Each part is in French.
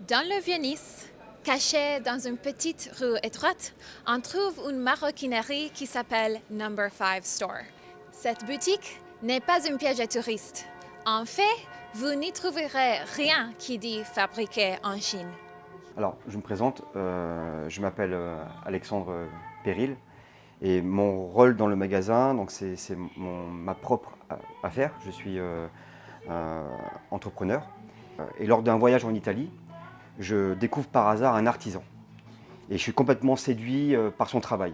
Dans le Vieux-Nice, caché dans une petite rue étroite, on trouve une maroquinerie qui s'appelle Number 5 Store. Cette boutique n'est pas un piège à touristes. En fait, vous n'y trouverez rien qui dit fabriqué en Chine. Alors, je me présente, je m'appelle Alexandre Péril et mon rôle dans le magasin, donc c'est ma propre affaire. Je suis entrepreneur. Et lors d'un voyage en Italie, je découvre par hasard un artisan. Et je suis complètement séduit par son travail.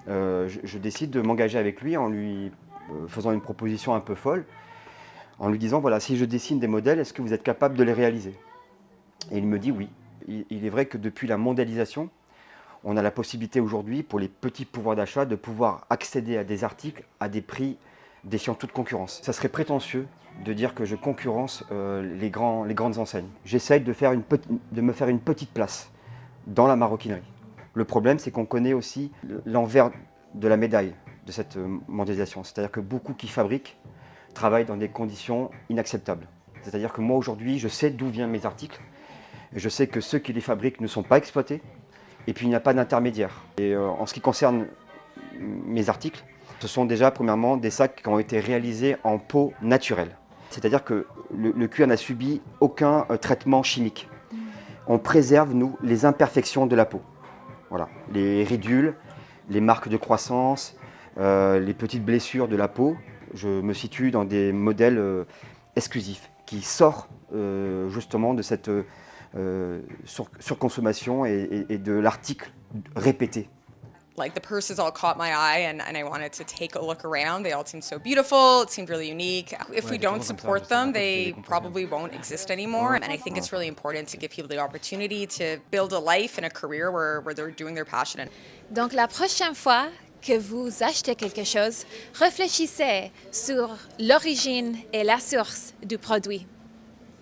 Je décide de m'engager avec lui en lui faisant une proposition un peu folle, en lui disant, voilà, si je dessine des modèles, est-ce que vous êtes capable de les réaliser? Et il me dit oui. Il est vrai que depuis la mondialisation, on a la possibilité aujourd'hui, pour les petits pouvoirs d'achat, de pouvoir accéder à des articles à des prix défiant toute concurrence. Ça serait prétentieux de dire que je concurrence les grandes enseignes. J'essaye de me faire une petite place dans la maroquinerie. Le problème, c'est qu'on connaît aussi l'envers de la médaille de cette mondialisation. C'est-à-dire que beaucoup qui fabriquent travaillent dans des conditions inacceptables. C'est-à-dire que moi, aujourd'hui, je sais d'où viennent mes articles. Je sais que ceux qui les fabriquent ne sont pas exploités. Et puis, il n'y a pas d'intermédiaire. Et en ce qui concerne mes articles, ce sont déjà, premièrement, des sacs qui ont été réalisés en peau naturelle. C'est-à-dire que le cuir n'a subi aucun traitement chimique. On préserve, nous, les imperfections de la peau. Voilà, les ridules, les marques de croissance, les petites blessures de la peau. Je me situe dans des modèles exclusifs qui sortent justement de cette surconsommation et de l'article répété. Like the purses all caught my eye and I wanted to take a look around. They all seemed so beautiful. It seemed really unique. If we don't support them, they probably won't exist anymore. And I think it's really important to give people the opportunity to build a life and a career where they're doing their passion. Donc la prochaine fois que vous achetez quelque chose, réfléchissez sur l'origine et la source du produit.